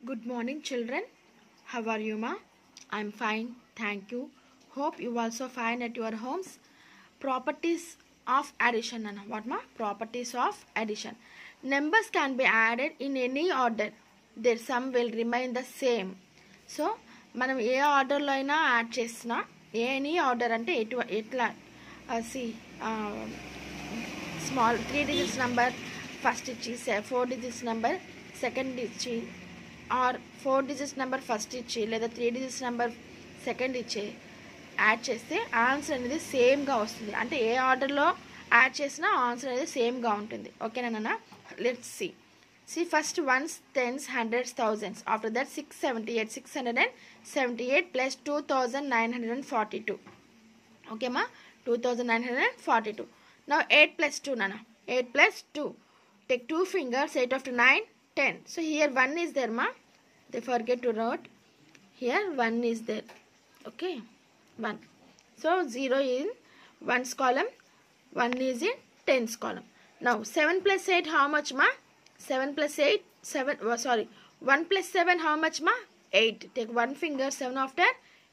Good morning, children. How are you, ma? I'm fine, thank you. Hope you also fine at your homes. Properties of addition, Nana. What, ma? Properties of addition. Numbers can be added in any order. Their sum will remain the same. So, మనం ఏ ఆర్డర్లో అయినా add చేసినా any order అంటే ఎట్లా small 3 digits number first ఇచ్చి 4 digits number second ఇచ్చి are 4 digits number first ఇచ్చి లేదా 3 digits నెంబర్ సెకండ్ ఇచ్చి యాడ్ చేస్తే ఆన్సర్ అనేది సేమ్గా వస్తుంది. అంటే ఏ ఆర్డర్లో యాడ్ చేసినా ఆన్సర్ అనేది సేమ్గా ఉంటుంది. ఓకేనా నాన్న? Let's see first ones, tens, hundreds, thousands. After that 678 plus 2942. Okay ma? 2942. Now 8 plus 2 nana. 8 plus 2. Take 2 fingers, 8 after 9, 10. So here 1 is there ma. They forget to write. Here 1 is there. Okay. 1. So 0 in 1's column. 1 is in 10's column. Now 7 plus 8 how much ma? 7 plus 8, 1 plus 7 how much ma? 8. Take 1 finger, 7 after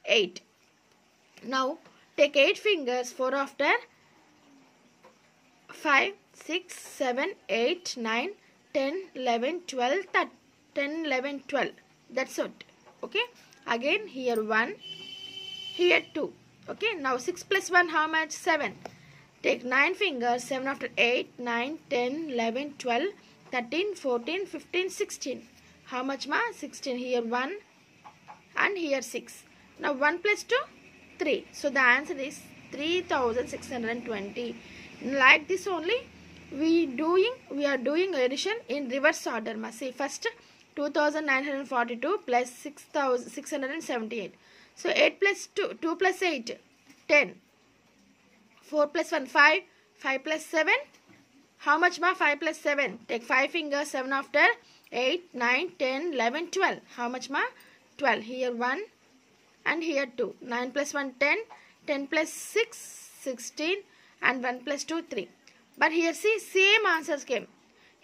8. Now take 8 fingers, 4 after 5, 6, 7, 8, 9, 10, 11, 12, 10, 11, 12. That's it. Okay. Again here 1, here 2. Okay. Now 6 plus 1 how much? 7. Take 9 fingers, 7 after 8, 9, 10, 11, 12, 13, 14, 15, 16. How much ma? 16. Here 1 and here 6. Now 1 plus 2, 3. So the answer is 3620. Like this only we are doing addition in reverse order ma. See first 2942 plus 6678. So 8 plus 2, 2 plus 8, 10. 4 plus 1, 5. 5 plus 7. How much ma? 5 plus 7. Take 5 fingers, 7 after 8, 9, 10, 11, 12. How much ma? 12. Here 1 and here 2. 9 plus 1, 10. 10 plus 6, 16. And 1 plus 2, 3. But here see, same answers came.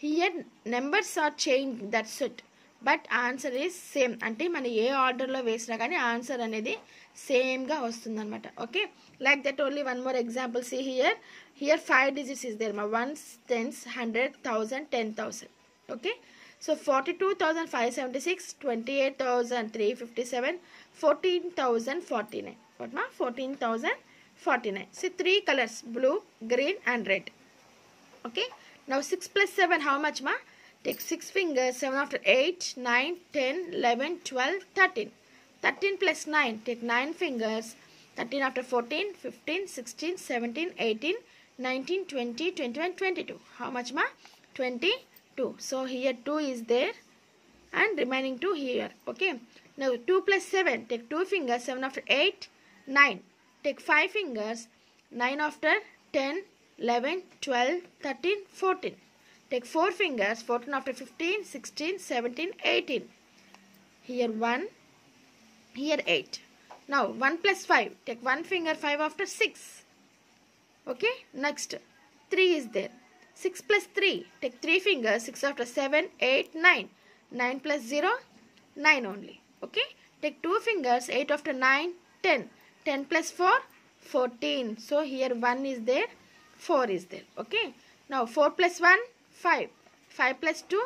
Here numbers are changed. That's it. But answer is same. అంటే మన ఏ ఆర్డర్లో వేసినా కానీ answer అనేది సేమ్గా వస్తుంది అనమాట. Okay. Like that only one more example. See here 5 digits is there ma. Ones, tens, 100, 1000, 10,000. Okay. So 42,576, 28,357, 14,049. What ma? 14,049. See 3 colors, blue, green and red. Okay. Now 6 plus 7 how much ma? Take 6 fingers, 7 after 8, 9, 10, 11, 12, 13. 13 plus 9, take 9 fingers, 13 after 14, 15, 16, 17, 18, 19, 20, 21, 22. How much ma? 22. So here 2 is there and remaining 2 here. Okay. Now 2 plus 7, take 2 fingers, 7 after 8, 9. Take 5 fingers, 9 after 10, 11, 12, 13, 14. Take 4 fingers, 14 after 15, 16, 17, 18. Here 1, here 8. Now 1 plus 5. Take 1 finger, 5 after 6. Okay. Next 3 is there. 6 plus 3. Take 3 fingers, 6 after 7, 8, 9. 9 plus 0, 9 only. Okay. Take 2 fingers, 8 after 9, 10. 10 plus 4, 14. So here 1 is there, 4 is there. Okay. Now 4 plus 1, 5. 5 plus 2,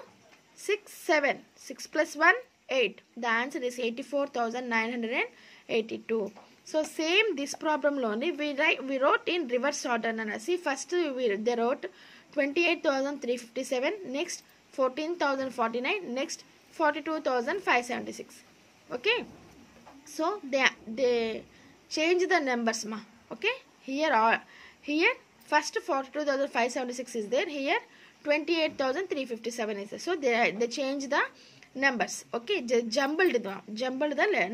6, 7. 6 plus 1, 8. The answer is 84,982. So same this problem only we wrote in reverse order nana. See first they wrote 28,357, next 14,049, next 42,576. Okay. So they change the numbers ma. Okay. Here first 42,576 is there. Here 28,357 is there. So they change the numbers. Okay. Jumbled the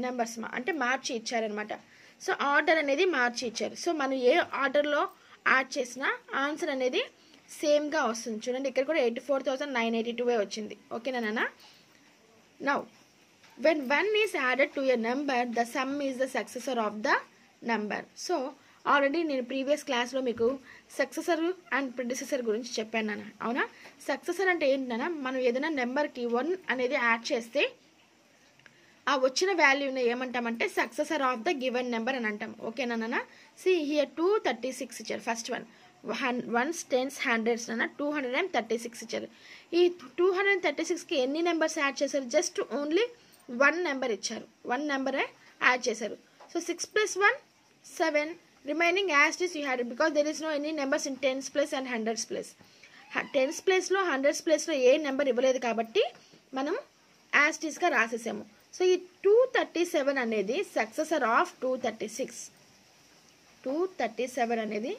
numbers ma. అంటే మార్చి ఇచ్చారనమాట. So order అనేది మార్చి ఇచ్చారు. So మనం ఏ ఆర్డర్లో add చేసినా answer అనేది సేమ్గా వస్తుంది. చూడండి ఇక్కడ కూడా 84,982 వచ్చింది. ఓకేనా నాన్న? Now when 1 is added to a number, the sum is the successor of the number. So already నేను ప్రీవియస్ క్లాస్లో మీకు సక్సెసర్ అండ్ ప్రిడిసెసర్ గురించి చెప్పాను. అవునా? సక్సెసర్ అంటే ఏంటన్నా, మనం ఏదైనా నెంబర్కి 1 అనేది యాడ్ చేస్తే ఆ వచ్చిన వాల్యూని ఏమంటామంటే successor of the given number అని అంటాం. ఓకేనా నాన్న? సి హియర్ 236 ఇచ్చారు. First one ones tens hundreds నాన్న 236 ఇచ్చారు. ఈ 236కి ఎన్ని నెంబర్స్ యాడ్ చేశారు? జస్ట్ ఓన్లీ 1 నెంబర్ ఇచ్చారు. 1 నెంబరే యాడ్ చేశారు. So 6 + 1 7. Remaining as it is you had because there is no any numbers in tens place and hundreds place. Tens ప్లేస్లో హండ్రెడ్స్ ప్లేస్లో ఏ నెంబర్ ఇవ్వలేదు కాబట్టి మనం యాజ్ ఇట్ ఈస్గా రాసేసాము. సో ఈ 237 అనేది సక్సెసర్ ఆఫ్ 236. 237 అనేది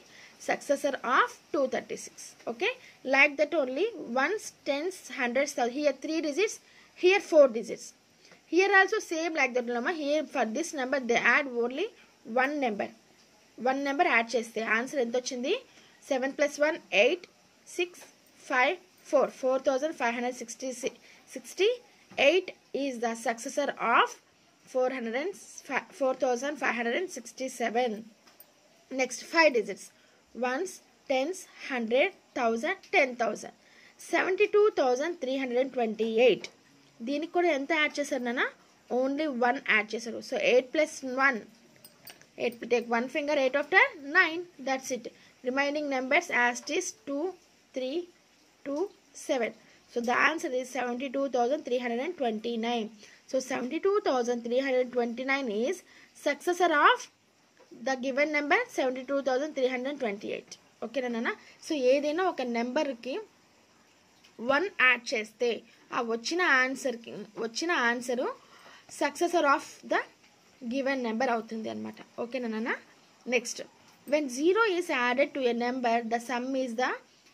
successor of 236. Okay, like that only ones, tens, hundreds, here 3 digits, here 4 digits. Here also same like that. Here for this number they add only 1 number. 1 number add cheste answer ento ochindi 7 + 1 8 6 5 4 4568 is the successor of 4567. Next 5 digits. Ones, tens, 100, 1000, 10,000. 72,328. దీనికి కూడా ఎంత add చేశారు నాన్న? Only 1 add చేశారు. So 8 + 1. 8 take 1 finger, 8 after 9. That's it. Remaining numbers as it is 2, 3, 2, 7. So the answer is 72,329. So 72,329 is successor of the given number 72,328. ఓకేనా నాన్న? So ఏదైనా ఒక నెంబర్కి 1 యాడ్ చేస్తే ఆ వచ్చిన answer successor of the given number అవుతుంది అనమాట. ఓకేనా నాన్న? Next when 0 is added to a number the sum is the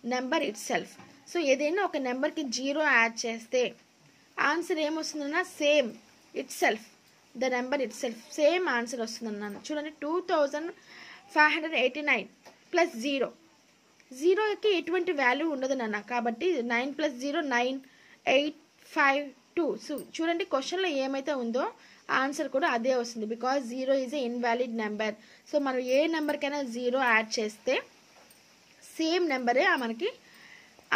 number itself. So ఏదైనా ఒక నెంబర్కి 0 యాడ్ చేస్తే ఆన్సర్ ఏమొస్తుందన్నా? Same itself, the number itself same answer వస్తుంది అన్నాను. చూడండి 2589 + 0. 0కి ఎటువంటి వాల్యూ ఉండదు నాన్న. కాబట్టి 9 + 0 9 8 5 2. సో చూడండి క్వశ్చన్లో ఏమైతే ఉందో ఆన్సర్ కూడా అదే వస్తుంది. Because 0 is a invalid number. So మనం ఏ నెంబర్కైనా 0 యాడ్ చేస్తే సేమ్ నెంబరే మనకి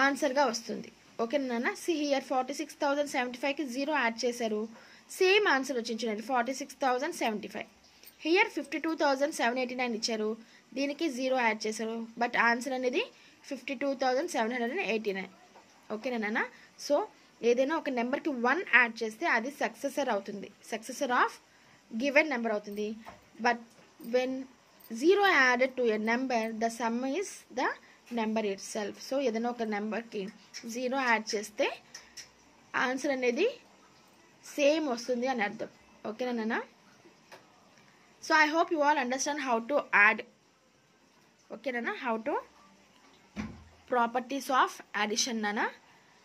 ఆన్సర్గా వస్తుంది. ఓకేనా నాన్న? సి హియర్ 46,075కి 0 యాడ్ చేశారు. సేమ్ ఆన్సర్ వచ్చింది 46,075. హియర్ 52,789 ఇచ్చారు. దీనికి 0 యాడ్ చేశారు. బట్ ఆన్సర్ అనేది 52,789. ఓకేనా నాన్న? సో ఏదైనా ఒక నెంబర్కి 1 యాడ్ చేస్తే అది సక్సెసర్ అవుతుంది, సక్సెసర్ ఆఫ్ గివెన్ నెంబర్ అవుతుంది. But when 0 added to a number the sum is the number itself. So ఏదైనా ఒక నెంబర్కి 0 యాడ్ చేస్తే ఆన్సర్ అనేది సేమ్ వస్తుంది అని అర్థం. ఓకేనా నాన్న? So I hope you all understand how to add. Okay నాన్న? How to properties of addition నాన్న.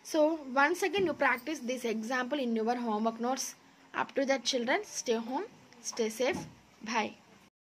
So once again you practice this example in your homework notes. Up to that children, stay home, stay safe. Bye.